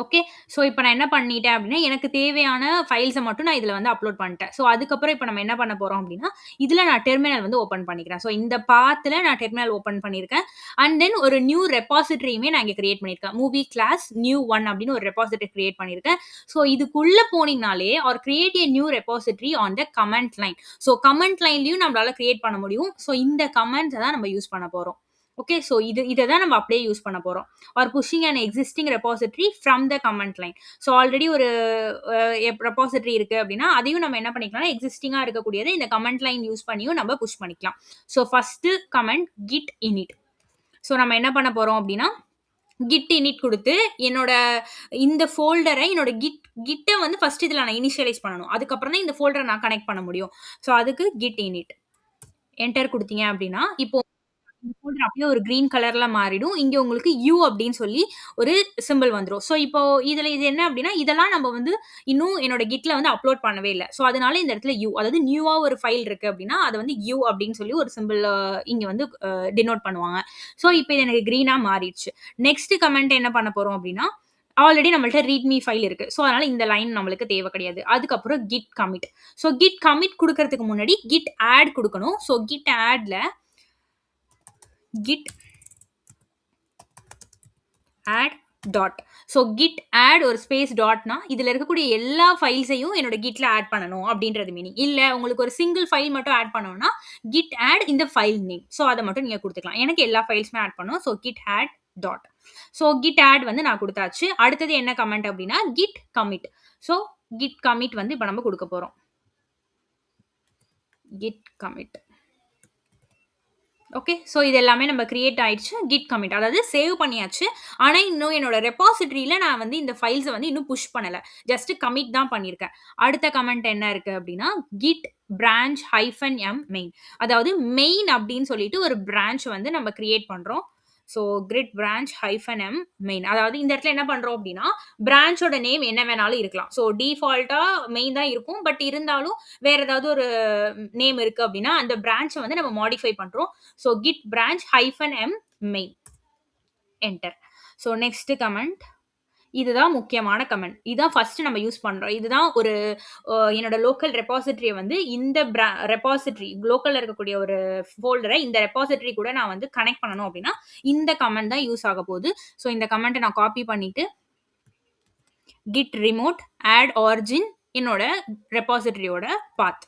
ஓகே. ஸோ இப்போ நான் என்ன பண்ணிட்டேன் அப்படின்னா எனக்கு தேவையான ஃபைல்ஸை மட்டும் நான் இதில் வந்து அப்லோட் பண்ணிட்டேன். ஸோ அதுக்கப்புறம் இப்போ நம்ம என்ன பண்ண போகிறோம் அப்படின்னா இதில் நான் டெர்மினல் வந்து ஓப்பன் பண்ணிக்கிறேன். ஸோ இந்த பாத்தில் நான் டெர்மினல் ஓப்பன் பண்ணியிருக்கேன். அண்ட் தென் ஒரு நியூ ரெபாசிட்டரியுமே நான் இங்கே கிரியேட் பண்ணியிருக்கேன். மூவி கிளாஸ் நியூ 1 அப்படின்னு ஒரு ரெபாசிட்டரி கிரியேட் பண்ணியிருக்கேன். ஸோ இதுக்குள்ளே போனீங்கனாலே or create a new repository on the command line. So command லைன்லையும் நம்மளால கிரியேட் பண்ண முடியும். ஸோ இந்த கமெண்ட்ஸை தான் நம்ம யூஸ் பண்ண போகிறோம். ஓகே. ஸோ இதை தான் நம்ம அப்படியே யூஸ் பண்ண போகிறோம். Are pushing an existing repository from the command line. So already ஒரு ரெபாசிட்டரி இருக்குது அப்படின்னா அதையும் நம்ம என்ன பண்ணிக்கலாம் எக்ஸிஸ்டிங்காக இருக்கக்கூடியதை இந்த கமெண்ட் லைன் யூஸ் பண்ணியும் நம்ம புஷ் பண்ணிக்கலாம். So first comment git init. So நம்ம என்ன பண்ண போகிறோம் அப்படின்னா கிட் இனிட் கொடுத்து என்னோட இந்த ஃபோல்டரை என்னோட கிட்டை வந்து ஃபர்ஸ்ட் இதில் நான் இனிஷியலைஸ் பண்ணணும். அதுக்கப்புறம் தான் இந்த ஃபோல்டரை நான் கனெக்ட் பண்ண முடியும். ஸோ அதுக்கு கிட் இனிட் என்டர் கொடுத்தீங்க அப்படின்னா இப்போ ஃபோல்டர் அப்படியே ஒரு கிரீன் கலர்ல மாறிடும். இங்க உங்களுக்கு யூ அப்படின்னு சொல்லி ஒரு சிம்பிள் வந்துரும். ஸோ இப்போ இது என்ன அப்படின்னா இதெல்லாம் நம்ம வந்து இன்னும் என்னோட கிட்ல வந்து அப்லோட் பண்ணவே இல்லை. ஸோ அதனால இந்த இடத்துல யூ அதாவது நியூவா ஒரு ஃபைல் இருக்கு அப்படின்னா அதை வந்து யூ அப்படின்னு சொல்லி ஒரு சிம்பிள் இங்க வந்து டினோட் பண்ணுவாங்க. ஸோ இப்போ இது எனக்கு கிரீனா மாறிடுச்சு. நெக்ஸ்ட் கமெண்ட் என்ன பண்ண போறோம் அப்படின்னா ஆல்ரெடி நம்மள்ட்ட ரீட்மி ஃபைல் இருக்கு. ஸோ அதனால இந்த லைன் நம்மளுக்கு தேவை கிடையாது. அதுக்கப்புறம் git commit. So git commit கொடுக்கறதுக்கு முன்னாடி கிட் ஆட் கொடுக்கணும். ஸோ கிட் ஆட்ல git add dot. So git add ஒரு ஸ்பேஸ் டாட்னா இதில் இருக்கக்கூடிய எல்லா ஃபைல்ஸையும் என்னோட கிட்ல ஆட் பண்ணணும் அப்படின்றது மீனிங். இல்லை உங்களுக்கு ஒரு சிங்கிள் ஃபைல் மட்டும் ஆட் பண்ணணும்னா கிட் ஆட் இந்த ஃபைல் நேம். ஸோ அதை மட்டும் நீங்கள் கொடுத்துக்கலாம். எனக்கு எல்லா ஃபைல்ஸுமே ஆட் பண்ணணும். So git add dot. So git add வந்து நான் கொடுத்தாச்சு. அடுத்தது என்ன கமெண்ட் அப்படின்னா git commit. So git commit வந்து இப்போ நம்ம கொடுக்க போகிறோம். Kit commit. ஓகே. ஸோ இது எல்லாமே நம்ம கிரியேட் ஆயிடுச்சு. கிட் கமிட் அதாவது சேவ் பண்ணியாச்சு. ஆனால் இன்னும் என்னோட ரெபாசிட்டரியில் நான் வந்து இந்த ஃபைல்ஸை வந்து இன்னும் புஷ் பண்ணலை. ஜஸ்ட் கமிட் தான் பண்ணியிருக்கேன். அடுத்த கமெண்ட் என்ன இருக்குது அப்படின்னா கிட் பிரான்ச் -m மெயின். அதாவது மெயின் அப்படின்னு சொல்லிட்டு ஒரு பிரான்ச் வந்து நம்ம கிரியேட் பண்ணுறோம். So grid branch -m main. அதாவது இந்த இடத்துல என்ன பண்ணுறோம் அப்படின்னா பிரான்ச்சோட நேம் என்ன வேணாலும் இருக்கலாம். ஸோ டிஃபால்ட்டாக மெயின் தான் இருக்கும். பட் இருந்தாலும் வேற ஏதாவது ஒரு நேம் இருக்கு அப்படின்னா அந்த பிரான்ச்சை வந்து நம்ம மாடிஃபை பண்ணுறோம். So git branch -m main. Enter. So next comment. இதுதான் முக்கியமான கமெண்ட். இதுதான் ஃபர்ஸ்ட் நம்ம யூஸ் பண்றோம். இதுதான் ஒரு என்னோட லோக்கல் ரெபாசிட்டரியை வந்து இந்த ரெபாசிட்டரி லோக்கல்ல இருக்கக்கூடிய ஒரு ஃபோல்டரை இந்த ரெபாசிட்டரி கூட நான் வந்து கனெக்ட் பண்ணணும் அப்படின்னா இந்த கமெண்ட் தான் யூஸ் ஆக போகுது. ஸோ இந்த கமெண்ட்டை நான் காப்பி பண்ணிட்டு git remote add origin என்னோட ரெபாசிட்டரியோட பாத்.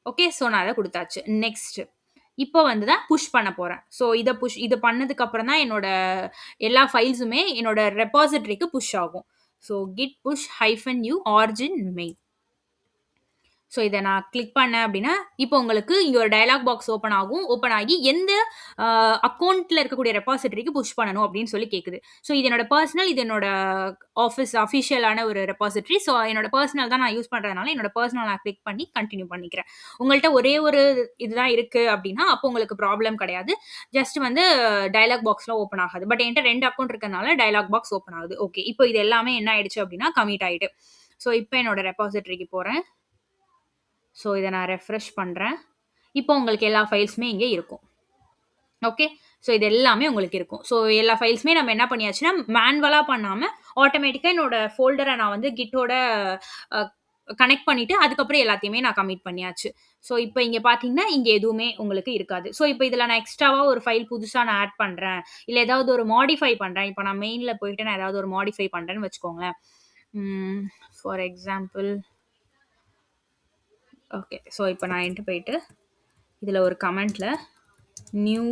ஓகே. ஸோ நான் அதை கொடுத்தாச்சு. நெக்ஸ்ட் இப்போ வந்து தான் புஷ் பண்ண போகிறேன். ஸோ இதை பண்ணதுக்கு அப்புறம் தான் என்னோட எல்லா ஃபைல்ஸுமே என்னோட ரெபாசிட்டரிக்கு புஷ் ஆகும். So git push -u origin main. So இதை நான் கிளிக் பண்ணேன் அப்படின்னா இப்போ உங்களுக்கு இங்கே ஒரு டயலாக் பாக்ஸ் ஓப்பன் ஆகும். ஓப்பன் ஆகி எந்த அக்கௌண்ட்டில் இருக்கக்கூடிய ரெபாசிட்டரிக்கு புஷ் பண்ணணும் அப்படின்னு சொல்லி கேட்குது. ஸோ இது என்னோட பர்சனல், இது என்னோட ஆஃபீஸ் அஃபிஷியலான ஒரு ரெபாசிட்டரி. ஸோ என்னோட பர்சனல் தான் நான் யூஸ் பண்ணுறதுனால என்னோட பர்சனல் நான் கிளிக் பண்ணி கண்டினியூ பண்ணிக்கிறேன். உங்கள்கிட்ட ஒரே ஒரு இதுதான் இருக்குது அப்படின்னா அப்போ உங்களுக்கு ப்ராப்ளம் கிடையாது. ஜஸ்ட் வந்து டயலாக் பாக்ஸ்லாம் ஓப்பன் ஆகாது. பட் என்கிட்ட 2 அக்கௌண்ட் இருக்கிறதுனால டயலாக் பாக்ஸ் ஓப்பன் ஆகுது. ஓகே. இப்போ இது எல்லாமே என்ன ஆயிடுச்சு அப்படின்னா கமிட் ஆகிட்டு. ஸோ இப்போ என்னோட ரெபாசிட்டரிக்கு போகிறேன். ஸோ இதை நான் ரெஃப்ரெஷ் பண்ணுறேன். இப்போ உங்களுக்கு எல்லா ஃபைல்ஸுமே இங்கே இருக்கும். ஓகே. ஸோ இது எல்லாமே உங்களுக்கு இருக்கும். ஸோ எல்லா ஃபைல்ஸுமே நம்ம என்ன பண்ணியாச்சுன்னா மேனுவலாக பண்ணாமல் ஆட்டோமேட்டிக்காக என்னோட ஃபோல்டரை நான் வந்து கிட்டோட கனெக்ட் பண்ணிவிட்டு அதுக்கப்புறம் எல்லாத்தையுமே நான் கமிட் பண்ணியாச்சு. ஸோ இப்போ இங்கே பார்த்தீங்கன்னா இங்கே எதுவுமே உங்களுக்கு இருக்காது. ஸோ இப்போ இதில் நான் எக்ஸ்ட்ராவாக ஒரு ஃபைல் புதுசாக நான் ஆட் பண்ணுறேன், இல்லை ஏதாவது ஒரு மாடிஃபை பண்ணுறேன். இப்போ நான் மெயினில் போயிட்டு நான் ஏதாவது ஒரு மாடிஃபை பண்ணுறேன்னு வச்சுக்கோங்களேன். For example okay. ஸோ இப்போ நான் என்கிட்ட போயிட்டு இதில் ஒரு கமெண்ட்டில் நியூ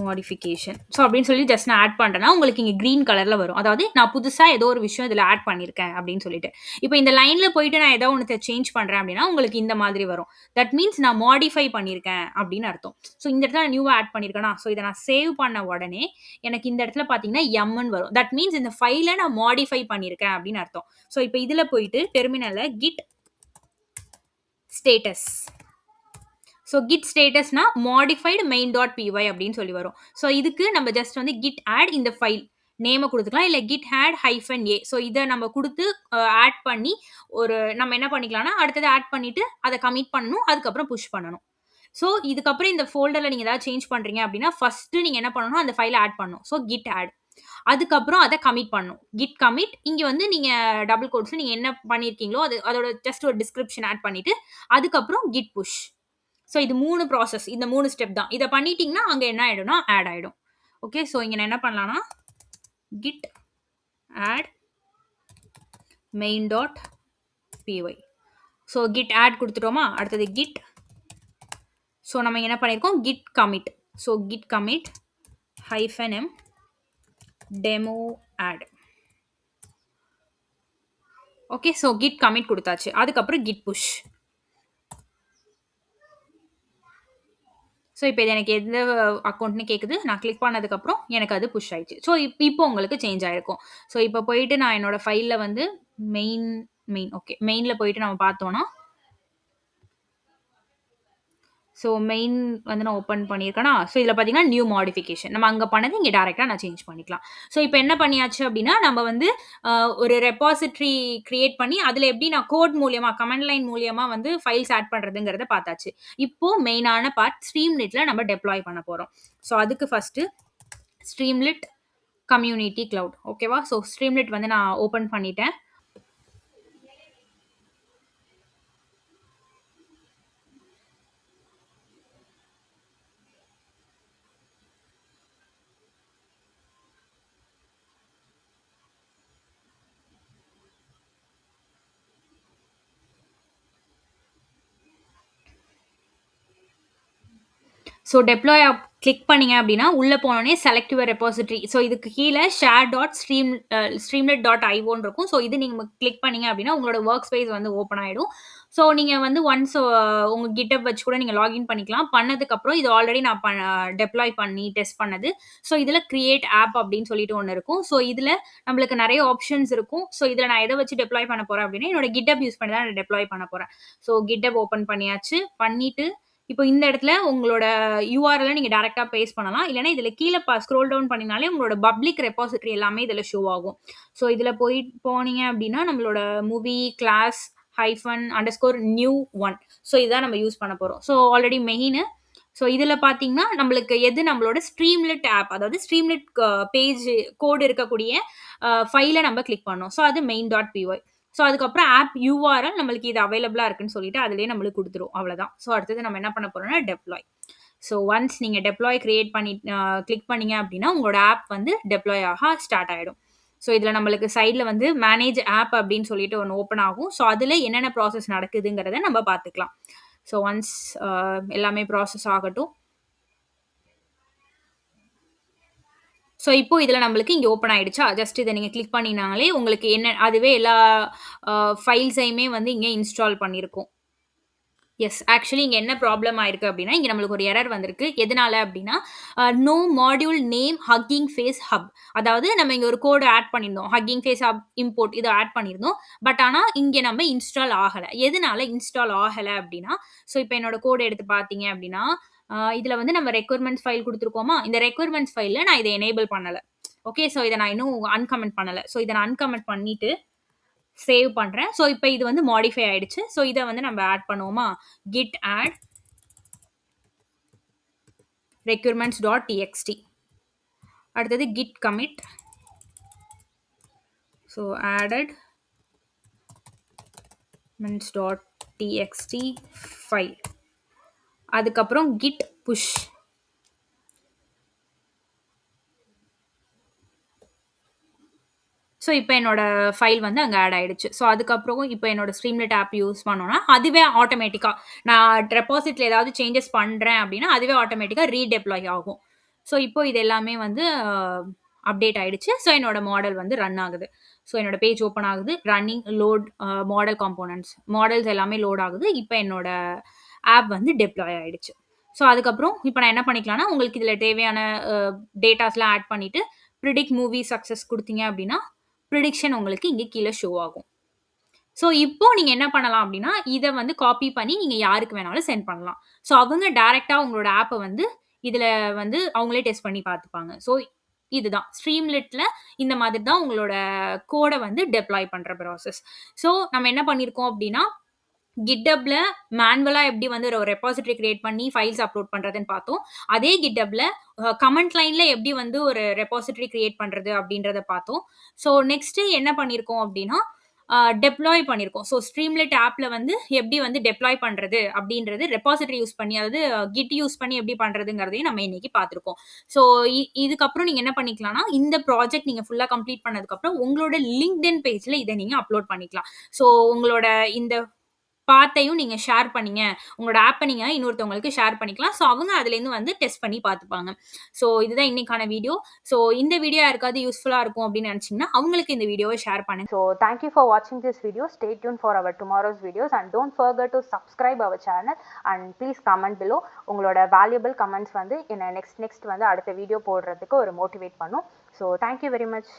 மாடிஃபிகேஷன் ஸோ அப்படின்னு சொல்லி ஜஸ்ட் நான் ஆட் பண்ணுறேன்னா உங்களுக்கு இங்கே க்ரீன் கலரில் வரும். அதாவது நான் புதுசாக ஏதோ ஒரு விஷயம் இதில் ஆட் பண்ணியிருக்கேன் அப்படின்னு சொல்லிட்டு. இப்போ இந்த லைனில் போயிட்டு நான் ஏதோ ஒன்று சேஞ்ச் பண்ணுறேன் அப்படின்னா உங்களுக்கு இந்த மாதிரி வரும். தட் மீன்ஸ் நான் மாடிஃபை பண்ணியிருக்கேன் அப்படின்னு அர்த்தம். ஸோ இந்த இடத்துல நான் நியூவாக ஆட் பண்ணியிருக்கேனா, ஸோ இதை நான் சேவ் பண்ண உடனே எனக்கு இந்த இடத்துல பார்த்தீங்கன்னா எம்ன்னு வரும். தட் மீன்ஸ் இந்த ஃபைலை நான் மாடிஃபை பண்ணியிருக்கேன் அப்படின்னு அர்த்தம். ஸோ இப்போ இதில் போயிட்டு டெர்மினலில் கிட் ஸ்டேட்டஸ். ஸோ கிட் ஸ்டேட்டஸ்னா மாடிஃபைடு main.py அப்படின்னு சொல்லி வரும். ஸோ இதுக்கு நம்ம ஜஸ்ட் வந்து கிட் ஆட் இந்த ஃபைல் நேமை கொடுத்துக்கலாம், இல்லை கிட் ஆட் -a. ஸோ இதை நம்ம கொடுத்து ஆட் பண்ணி ஒரு நம்ம என்ன பண்ணிக்கலாம்னா அடுத்தது ஆட் பண்ணிட்டு அதை கமிட் பண்ணணும், அதுக்கப்புறம் புஷ் பண்ணணும். ஸோ இதுக்கப்புறம் இந்த ஃபோல்டரில் நீங்கள் ஏதாவது சேஞ்ச் பண்ணுறீங்க அப்படின்னா ஃபர்ஸ்ட்டு நீங்கள் என்ன பண்ணணும், அந்த ஃபைலை ஆட் பண்ணணும். ஸோ கிட் ஆட், அதுக்கப்புறம் அதை கமிட் பண்ணணும். கிட் கமிட் இங்கே வந்து நீங்கள் டபுள் கோட்ஸில் நீங்கள் என்ன பண்ணியிருக்கீங்களோ அதோட ஜஸ்ட் ஒரு டிஸ்கிரிப்ஷன் ஆட் பண்ணிவிட்டு அதுக்கப்புறம் கிட் புஷ். ஸோ இது 3 ப்ராசஸ், இந்த 3 ஸ்டெப் தான். இதை பண்ணிட்டீங்கன்னா அங்கே என்ன ஆகிடும்னா ஆட் ஆகிடும். ஓகே. ஸோ இங்கே நான் என்ன பண்ணலாம்னா git add main.py. So git add கொடுத்துட்டோமா, அடுத்தது கிட். ஸோ நம்ம என்ன பண்ணியிருக்கோம், git commit. So git commit -m demo add. Okay. So git commit கொடுத்தாச்சு. அதுக்கப்புறம் கிட் புஷ். ஸோ இப்போ இது எனக்கு எந்த அக்கௌண்ட்னு கேட்குது. நான் கிளிக் பண்ணதுக்கப்புறம் எனக்கு அது புஷ் ஆயிடுச்சு. ஸோ இப்போ உங்களுக்கு சேஞ்ச் ஆகிருக்கும். ஸோ இப்போ போயிட்டு நான் என்னோட ஃபைலில் வந்து மெயின் ஓகே மெயினில் போயிட்டு நம்ம பார்த்தோன்னா ஸோ மெயின் வந்து நான் ஓப்பன் பண்ணியிருக்கேனா. ஸோ இதில் பார்த்தீங்கன்னா நியூ மாடிஃபிகேஷன் நம்ம அங்கே பண்ணது இங்கே டேரெக்டாக நான் சேஞ்ச் பண்ணிக்கலாம். ஸோ இப்போ என்ன பண்ணியாச்சு அப்படின்னா நம்ம வந்து ஒரு ரெபாசிட்ரி கிரியேட் பண்ணி அதில் எப்படி நான் கோட் மூலியமாக கமெண்ட் லைன் மூலியமாக வந்து ஃபைல்ஸ் ஆட் பண்ணுறதுங்கிறத பார்த்தாச்சு. இப்போது மெயினான பார்ட் ஸ்ட்ரீம்லிட்டில் நம்ம டெப்ளாய் பண்ண போகிறோம். ஸோ அதுக்கு ஃபஸ்ட்டு ஸ்ட்ரீம்லிட் கம்யூனிட்டி கிளவுட். ஓகேவா. ஸோ ஸ்ட்ரீம்லிட் வந்து நான் ஓப்பன் பண்ணிட்டேன். ஸோ டெப்ளாய் கிளிக் பண்ணீங்க அப்படின்னா உள்ளே போனோடனே செலக்ட் யுவர் ரெபாசிட்டரி. ஸோ இதுக்கு கீழே ஷேர் டாட் ஸ்ட்ரீம்லெட் டாட் ஐஓன்னு இருக்கும். ஸோ இது நீங்கள் கிளிக் பண்ணீங்க அப்படின்னா உங்களோட ஒர்க் ஸ்பேஸ் வந்து ஓப்பன் ஆகிடும். ஸோ நீங்கள் வந்து ஒன்ஸ் உங்கள் கிட்டப் வச்சு கூட நீங்கள் லாகின் பண்ணிக்கலாம். பண்ணதுக்கப்புறம் இது ஆல்ரெடி நான் டெப்ளாய் பண்ணி டெஸ்ட் பண்ணது. ஸோ இதில் கிரியேட் ஆப் அப்படின்னு சொல்லிட்டு ஒன்று இருக்கும். ஸோ இதில் நம்மளுக்கு நிறைய ஆப்ஷன்ஸ் இருக்கும். ஸோ இதில் நான் எதை வச்சு டெப்ளாய் பண்ண போகிறேன் அப்படின்னா என்னோட கிட்டப் யூஸ் பண்ணி தான் நான் டெப்ளாய் பண்ண போகிறேன். ஸோ கிட்டப் ஓப்பன் பண்ணியாச்சு. பண்ணிட்டு இப்போ இந்த இடத்துல உங்களோட யூஆர்எல் நீங்க டைரக்டா பேஸ்ட் பண்ணலாம். இல்லைன்னா இதுல கீழே ஸ்க்ரோல் டவுன் பண்ணினாலே உங்களோட பப்ளிக் ரெபாசிட்டரி எல்லாமே இதுல ஷோ ஆகும். ஸோ இதுல போனீங்க அப்படின்னா நம்மளோட மூவி கிளாஸ் -_new1. ஸோ இதுதான் நம்ம யூஸ் பண்ண போறோம். So already main. ஸோ இதுல பாத்தீங்கன்னா நம்மளுக்கு எது நம்மளோட ஸ்ட்ரீம்லெட் ஆப், அதாவது ஸ்ட்ரீம்லெட் பேஜ் கோடு இருக்கக்கூடிய ஃபைலை நம்ம கிளிக் பண்ணோம். ஸோ அது main.py. ஸோ அதுக்கப்புறம் ஆப் யூஆர்எல் நம்மளுக்கு இது அவைலபிளாக இருக்குன்னு சொல்லிட்டு அதுலேயே நம்மளுக்கு கொடுத்துரும். அவ்வளோதான். ஸோ அடுத்தது நம்ம என்ன பண்ண போறோம்னா டெப்ளாய். ஸோ ஒன்ஸ் நீங்கள் டெப்ளாய் கிரியேட் பண்ணி கிளிக் பண்ணீங்க அப்படின்னா உங்களோட ஆப் வந்து டெப்ளாய் ஆக ஸ்டார்ட் ஆகிடும். ஸோ இதில் நம்மளுக்கு சைடில் வந்து மேனேஜ் ஆப் அப்படின்னு சொல்லிட்டு ஒன்று ஓப்பன் ஆகும். ஸோ அதில் என்னென்ன ப்ராசஸ் நடக்குதுங்கிறத நம்ம பார்த்துக்கலாம். ஸோ ஒன்ஸ் எல்லாமே ப்ராசஸ் ஆகட்டும். ஸோ இப்போ இதில் நம்மளுக்கு இங்கே ஓப்பன் ஆயிடுச்சா? ஜஸ்ட் இதை நீங்கள் கிளிக் பண்ணினாலே உங்களுக்கு என்ன அதுவே எல்லா ஃபைல்ஸையுமே வந்து இங்கே இன்ஸ்டால் பண்ணியிருக்கும். எஸ், ஆக்சுவலி இங்கே என்ன ப்ராப்ளம் ஆயிருக்கு அப்படின்னா இங்கே நம்மளுக்கு ஒரு எரர் வந்திருக்கு. எதனால அப்படின்னா no module name Hugging Face hub. அதாவது நம்ம இங்கே ஒரு கோடு ஆட் பண்ணியிருந்தோம். ஹக்கிங் ஃபேஸ் ஹப் இம்போர்ட் இதை ஆட் பண்ணியிருந்தோம். பட் ஆனால் இங்கே நம்ம இன்ஸ்டால் ஆகலை. எதனால இன்ஸ்டால் ஆகலை அப்படின்னா, ஸோ இப்போ என்னோட கோடு எடுத்து பார்த்தீங்க அப்படின்னா இதில் வந்து நம்ம ரெக்யர்மெண்ட்ஸ் ஃபைல் கொடுத்துருக்கோமா, இந்த ரெக்யர்மெண்ட்ஸ் ஃபைலில் நான் இதை எனேபிள் பண்ணலை. ஓகே, ஸோ இதை நான் இன்னும் அன்கமெண்ட் பண்ணலை. ஸோ இதை நான் அன்கமெண்ட் பண்ணிட்டு சேவ் பண்ணுறேன். ஸோ இப்போ இது வந்து மாடிஃபை ஆயிடுச்சு. ஸோ இதை வந்து நம்ம ஆட் பண்ணுவோமா, git add requirements.txt. அடுத்தது git commit. So added requirements.txt file. அதுக்கப்புறம் git push. ஸோ இப்போ என்னோட ஃபைல் வந்து அங்கே ஆட் ஆயிடுச்சு. ஸோ அதுக்கப்புறம் இப்போ என்னோட ஸ்ட்ரீம்லெட் ஆப் யூஸ் பண்ணோன்னா அதுவே ஆட்டோமேட்டிக்காக நான் ரெபாசிட்டில் ஏதாவது சேஞ்சஸ் பண்ணுறேன் அப்படின்னா அதுவே ஆட்டோமேட்டிக்காக ரீடெப்ளாய் ஆகும். ஸோ இப்போ இது எல்லாமே வந்து அப்டேட் ஆயிடுச்சு. ஸோ என்னோட மாடல் வந்து ரன் ஆகுது. ஸோ என்னோட பேஜ் ஓப்பன் ஆகுது. Running load model components models எல்லாமே லோட் ஆகுது. இப்போ என்னோட ஆப் வந்து டெப்ளாய் ஆயிடுச்சு. ஸோ அதுக்கப்புறம் இப்போ நான் என்ன பண்ணிக்கலாம்னா உங்களுக்கு இதில் தேவையான டேட்டாஸ்லாம் ஆட் பண்ணிவிட்டு ப்ரிடிக்ட் மூவி சக்ஸஸ் கொடுத்தீங்க அப்படின்னா ப்ரிடிக்ஷன் உங்களுக்கு இங்கே கீழே ஷோ ஆகும். ஸோ இப்போ நீங்கள் என்ன பண்ணலாம் அப்படின்னா இதை வந்து காப்பி பண்ணி நீங்கள் யாருக்கு வேணாலும் சென்ட் பண்ணலாம். ஸோ அவங்க டைரெக்டாக உங்களோட ஆப்பை வந்து இதில் வந்து அவங்களே டெஸ்ட் பண்ணி பார்த்துப்பாங்க. ஸோ இதுதான் ஸ்ட்ரீம்லெட்டில் இந்த மாதிரி தான் உங்களோட கோடை வந்து டெப்ளாய் பண்ணுற ப்ராசஸ். ஸோ நம்ம என்ன பண்ணியிருக்கோம் அப்படின்னா கிட்டப்ல மேனுவலா எப்படி வந்து ஒரு ரெபாசிட்டரி கிரியேட் பண்ணி ஃபைல்ஸ் அப்லோட் பண்றதுன்னு பார்த்தோம். அதே கிட்டப்ல கமெண்ட் லைன்ல எப்படி வந்து ஒரு ரெபாசிட்டரி கிரியேட் பண்றது அப்படின்றத பார்த்தோம். ஸோ நெக்ஸ்ட் என்ன பண்ணியிருக்கோம் அப்படின்னா டெப்ளாய் பண்ணியிருக்கோம். ஸோ ஸ்ட்ரீம்லெட் ஆப்ல வந்து எப்படி வந்து டெப்ளாய் பண்றது அப்படின்றது ரெபாசிட்டரி யூஸ் பண்ணி, அதாவது கிட் யூஸ் பண்ணி எப்படி பண்றதுங்கிறதையும் நம்ம இன்னைக்கு பார்த்துருக்கோம். ஸோ இதுக்கப்புறம் நீங்க என்ன பண்ணிக்கலாம்னா இந்த ப்ராஜெக்ட் நீங்க ஃபுல்லா கம்ப்ளீட் பண்ணதுக்கப்புறம் உங்களோட லிங்க்டின் பேஜ்ல இதை நீங்க அப்லோட் பண்ணிக்கலாம். ஸோ உங்களோட இந்த பாத்தையும் நீங்க ஷேர் பண்ணீங்க, உங்களோட ஆப்பை நீங்க இன்னொருத்தவங்களுக்கு ஷேர் பண்ணிக்கலாம். ஸோ அவங்க அதுலேருந்து வந்து டெஸ்ட் பண்ணி பார்த்துப்பாங்க. ஸோ இதுதான் இன்னைக்கான வீடியோ. ஸோ இந்த வீடியோ யாருக்காவது யூஸ்ஃபுல்லாக இருக்கும் அப்படின்னு நினச்சிங்கன்னா அவங்களுக்கு இந்த வீடியோவை ஷேர் பண்ணுங்க. So thank you for watching this video. Stay tuned for our tomorrow's videos and don't forget to subscribe our channel and please comment below. உங்களோட valuable comments வந்து என்ன next வந்து அடுத்த வீடியோ போடுறதுக்கு ஒரு மோட்டிவேட் பண்ணும். So thank you very much.